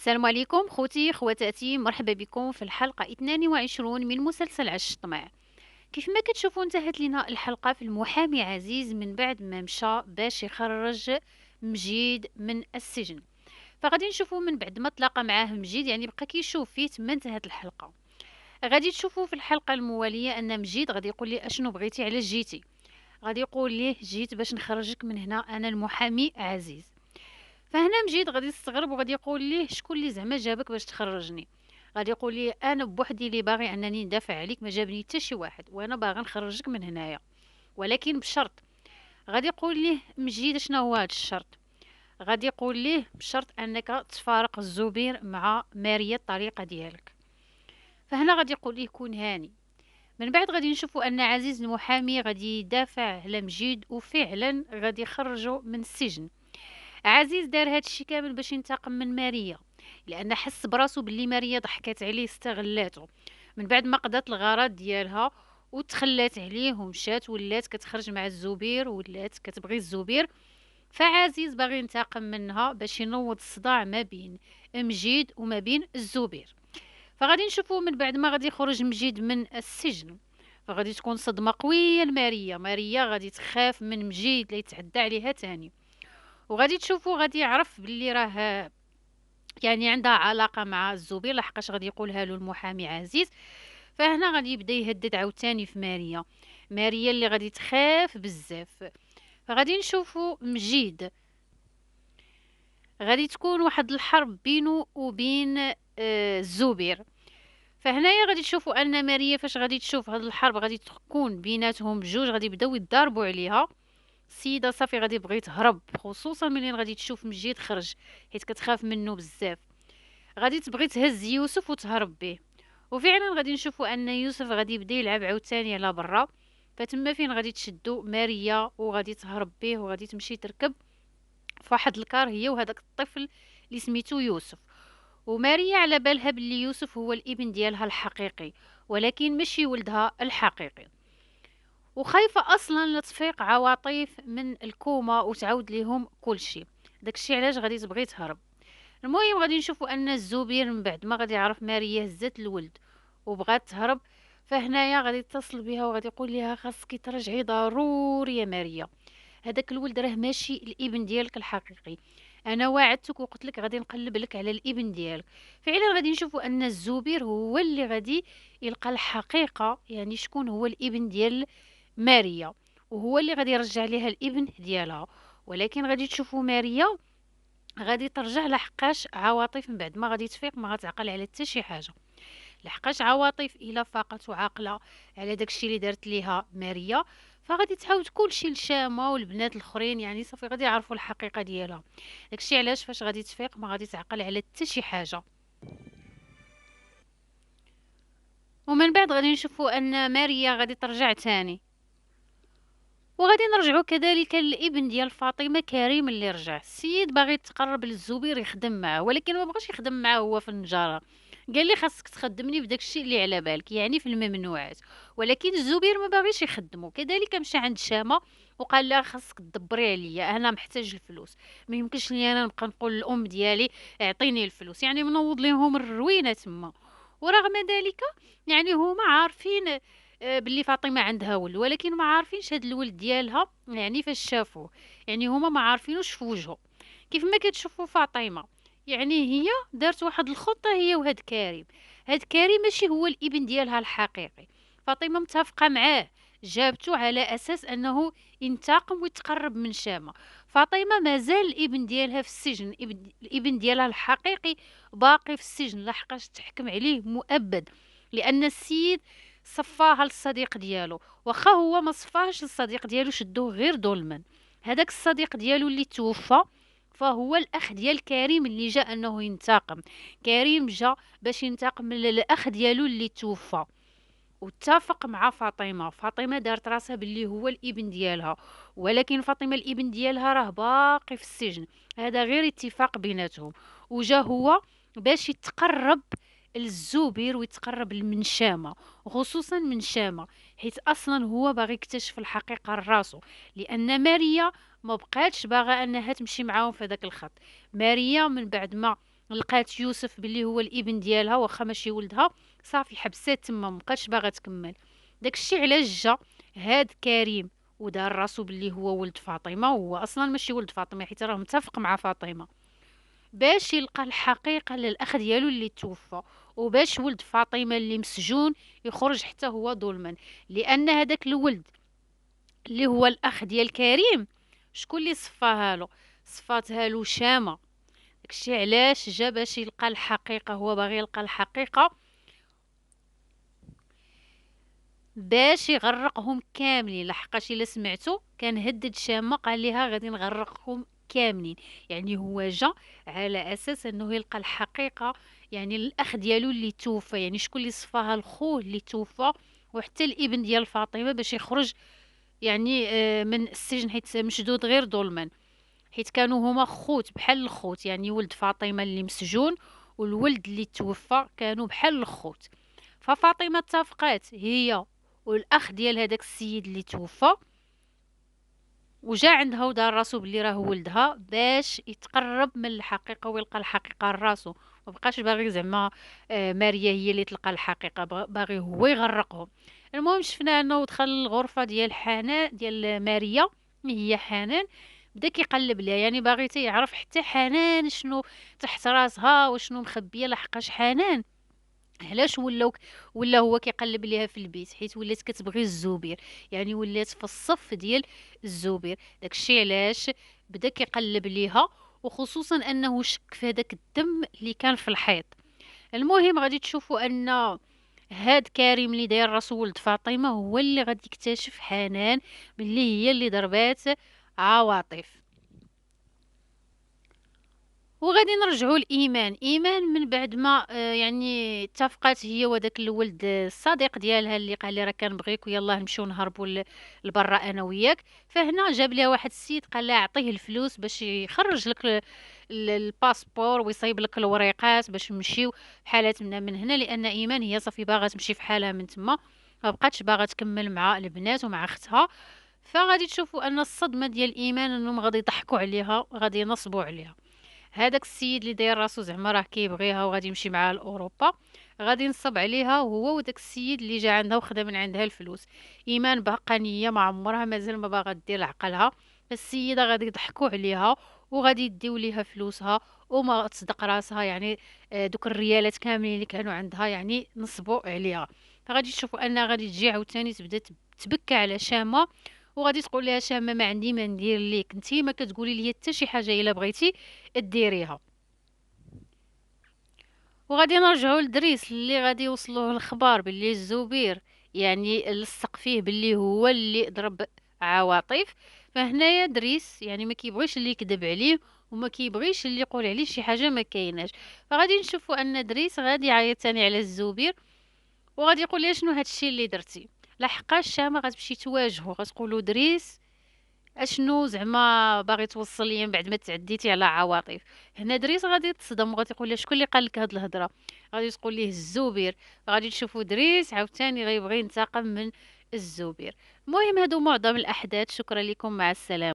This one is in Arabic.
السلام عليكم خوتي خواتاتي، مرحبا بكم في الحلقة 22 من مسلسل عش الطمع. كيف ما كتشوفوا انتهت لنا الحلقة في المحامي عزيز من بعد ما مشى باش يخرج مجيد من السجن. فغادي نشوفوا من بعد ما تلاقى معاه مجيد، يعني بقى كيشوف فيه تما انتهت الحلقة. غادي تشوفوا في الحلقة الموالية ان مجيد غادي يقول لي اشنو بغيتي علاش جيتي. غادي يقول ليه جيت باش نخرجك من هنا، انا المحامي عزيز. فهنا مجيد غادي يستغرب وغادي يقول ليه شكون اللي زعما جابك باش تخرجني. غادي يقول ليه انا بوحدي اللي باغي انني ندافع عليك، ما جابني حتى شي واحد، وانا باغي نخرجك من هنايا ولكن بشرط. غادي يقول ليه مجيد شنو هو هذا الشرط. غادي يقول ليه بشرط انك تفارق الزبير مع ماريا الطريقه ديالك. فهنا غادي يقول ليه كون هاني. من بعد غادي نشوفوا ان عزيز المحامي غادي يدافع على مجيد وفعلا غادي يخرجوا من السجن. عزيز دار هادشي كامل باش ينتقم من ماريا، لان حس براسو باللي ماريا ضحكات عليه استغلاتو من بعد ما قضات الغرض ديالها وتخلات عليه ومشات ولات كتخرج مع الزبير ولات كتبغي الزبير. فعزيز باغي ينتقم منها باش ينوض الصداع ما بين مجيد وما بين الزبير. فغادي نشوفوا من بعد ما غادي يخرج مجيد من السجن، فغادي تكون صدمه قويه لماريا. ماريا غادي تخاف من مجيد لا يتعدى عليها تاني، وغادي تشوفوا غادي يعرف باللي راه يعني عندها علاقه مع الزبير لحقاش غادي يقولها له المحامي عزيز. فهنا غادي يبدا يهدد عاوتاني في ماريا، ماريا اللي غادي تخاف بزاف. فغادي نشوفوا مجيد غادي تكون واحد الحرب بينه وبين الزبير. فهنايا غادي تشوفوا ان ماريا فاش غادي تشوف هاد الحرب غادي تكون بيناتهم بجوج، غادي يبداو يضاربوا عليها. السيده صافي غادي تبغي تهرب، خصوصا ملي غادي تشوف مجيد خرج، حيت كتخاف منه بزاف. غادي تبغي تهز يوسف وتهرب به. وفعلا غادي نشوفوا ان يوسف غادي يبدا يلعب عاوتاني على برا. فتما فين غادي تشدو ماريا وغادي تهرب به وغادي تمشي تركب فواحد الكار هي وهذاك الطفل اللي سميتو يوسف. وماريا على بالها بلي يوسف هو الابن ديالها الحقيقي، ولكن ماشي ولدها الحقيقي. وخايفة أصلا لتفيق عواطيف من الكوما وتعاود ليهم كل شيء. داكشي علاش غادي تبغي تهرب. المهم غادي نشوفوا أن الزبير من بعد ما غادي يعرف ماريا هزات الولد وبغات تهرب، فهنايا غادي يتصل بها وغادي يقول لها خاصك ترجعي ضروري يا ماريا، هذاك الولد راه ماشي الابن ديالك الحقيقي. انا وعدتك وقلت لك غادي نقلب لك على الابن ديالك. فعلا غادي نشوفوا ان الزبير هو اللي غادي يلقى الحقيقه، يعني شكون هو الابن ديال ماريا، وهو اللي غادي يرجع ليها الابن ديالها. ولكن غادي تشوفوا ماريا غادي ترجع لحقاش عواطف من بعد ما غادي تفيق ما غتعقل على حتى شي حاجه. لحقاش عواطف الا فاقت وعاقله على داكشي اللي دارت ليها ماريا، فغادي تعاود كلشي لشامه والبنات الاخرين، يعني صافي غادي يعرفوا الحقيقه ديالها. داكشي علاش فاش غادي تفيق ما غادي تعقل على حتى شي حاجه. ومن بعد غادي نشوفوا ان ماريا غادي ترجع تاني. وغادي نرجعوا كذلك للابن ديال فاطمه كريم اللي رجع. السيد باغي يتقرب للزبير يخدم معاه، ولكن ما بغاش يخدم معاه هو في النجاره. قال لي خاصك تخدمني في داكشي اللي على بالك، يعني في الممنوعات. ولكن الزبير ما باغيش يخدمه. كذلك مشى عند شامه وقال لها خاصك تدبري عليا، انا محتاج الفلوس. ما يمكنش لي انا نبقى نقول للام ديالي اعطيني الفلوس، يعني منوض ليهم الروينه تما. ورغم ذلك يعني هما عارفين باللي فاطمه عندها ولد، ولكن ما عارفينش هاد الولد ديالها يعني فاش شافوه. يعني هما ما عارفينوش في وجهه. كيف ما كتشوفوا فاطمه يعني هي دارت واحد الخطه هي وهاد كريم. هاد كريم ماشي هو الابن ديالها الحقيقي. فاطمه متفقه معاه، جابته على اساس انه ينتقم ويتقرب من شامه. فاطمه مازال الابن ديالها في السجن، الابن ديالها الحقيقي باقي في السجن لحقاش تحكم عليه مؤبد، لان السيد صفاها للصديق ديالو. واخا هو ما صفاهش للصديق ديالو، شدوه غير ظلما. هذاك الصديق ديالو اللي توفى فهو الاخ ديال كريم اللي جاء انه ينتقم. كريم جا باش ينتقم من الاخ ديالو اللي توفى، واتفق مع فاطمه. فاطمه دارت راسها باللي هو الابن ديالها، ولكن فاطمه الابن ديالها راه باقي في السجن. هذا غير اتفاق بيناتهم. وجا هو باش يتقرب للزبير ويتقرب لمنشامه، خصوصا منشامه، حيت اصلا هو باغي يكتشف الحقيقه لراسو. لان ماريا ما بقاتش باغا انها تمشي معاهم في هذاك الخط. ماريا من بعد ما لقات يوسف باللي هو الابن ديالها واخا ماشي ولدها، صافي حبسات تما مبقاتش باغا تكمل. داكشي علاش جا هاد كريم ودار راسو باللي هو ولد فاطمه، وهو اصلا ماشي ولد فاطمه حيت راه متفق مع فاطمه، باش يلقى الحقيقه للاخ ديالو اللي توفى، وباش ولد فاطمه اللي مسجون يخرج حتى هو ظلما. لان هذاك الولد اللي هو الاخ ديال كريم، شكون اللي صفاها له؟ صفاتها له شامه. داكشي علاش جا باش يلقى الحقيقه، هو باغي يلقى الحقيقه باش يغرقهم كاملين. لحقاش الا سمعتو كان هدد شامه قال لها غادي نغرقهم كاملين. يعني هو جا على اساس انه يلقى الحقيقه، يعني الاخ ديالو اللي توفى، يعني شكون اللي صفاها؟ الخوه اللي توفى وحتى الابن ديال فاطمه، باش يخرج يعني من السجن، حيت مشدود غير ظلما، حيت كانوا هما خوت بحال الخوت. يعني ولد فاطمه اللي مسجون والولد اللي توفى كانوا بحال الخوت. ففاطمه اتفقات هي والاخ ديال هذاك السيد اللي توفى، وجا عندها ودار راسو بلي راه ولدها باش يتقرب من الحقيقه ويلقى الحقيقه لراسو. ما بقاش باغي زعما ماريا هي اللي تلقى الحقيقه، باغي هو يغرقهم. المهم شفنا انه دخل الغرفه ديال حنان ديال ماريا، هي حنان، بدا كيقلب ليها، يعني باغي يعرف حتى حنان شنو تحت راسها وشنو مخبيه. لحقاش حنان علاش ولا هو كيقلب ليها في البيت؟ حيت ولات كتبغي الزبير، يعني ولات في الصف ديال الزبير. داكشي علاش بدا كيقلب ليها، وخصوصا انه شك في هذاك الدم اللي كان في الحيط. المهم غادي تشوفوا ان هاد كريم اللي داير راسو ولد فاطمه هو اللي غادي يكتشف حنان باللي هي اللي ضربات عواطف. وغادي نرجعوا لايمان. ايمان من بعد ما يعني اتفقات هي وداك الولد الصديق ديالها اللي قال لي راه كنبغيك ويلا نمشيو نهربوا لبرا انا وياك، فهنا جاب لها واحد السيد قال لها اعطيه الفلوس باش يخرج لك الباسبور ويصيب لك الوريقات باش نمشيو حالاتنا من هنا. لان ايمان هي صافي باغا تمشي في حالها من تما، ما بقاتش باغا تكمل مع البنات ومع اختها. فغادي تشوفوا ان الصدمه ديال ايمان انهم غادي يضحكوا عليها، غادي ينصبوا عليها. هذاك السيد اللي داير راسو زعما راه كيبغيها وغادي يمشي معاها لاوروبا، غادي ينصب عليها هو وداك السيد اللي جا عندها وخدا من عندها الفلوس. ايمان باقا نيه ما عمرها مازال ما باغا دير عقلها. السيده غادي يضحكوا عليها وغادي يديو ليها فلوسها وما تصدق راسها، يعني دوك الريالات كاملين اللي كانوا عندها يعني نصبوا عليها. فغادي تشوفوا انها غادي تجي عاوتاني تبدا تبكى على شامه، وغادي تقول لها شامه ما عندي ما ندير ليك، انتي ما كتقولي لي حتى شي حاجه الا بغيتي ديريها. وغادي نرجعوا لدريس اللي غادي يوصلوه الخبار باللي الزبير يعني لصق فيه باللي هو اللي ضرب عواطف. فهنايا دريس يعني ما كيبغيش اللي يكذب عليه وما كيبغيش اللي يقول عليه شي حاجه ما كايناش. فغادي نشوفوا ان دريس غادي يعيط تاني على الزبير، وغادي يقول لها شنو هادشي اللي درتي. لحقاش شامه غتمشي تواجهه، غتقولوا دريس اشنو زعما باغي توصل ليا من بعد ما تعديتي على عواطف. هنا دريس غادي تصدم وغادي تقول لها شكون اللي قال لك هاد الهضره؟ غادي تقول ليه الزبير. غادي تشوفوا دريس عاوتاني غيبغي ينتقم من الزبير. المهم هادو معظم الاحداث. شكرا لكم، مع السلامه.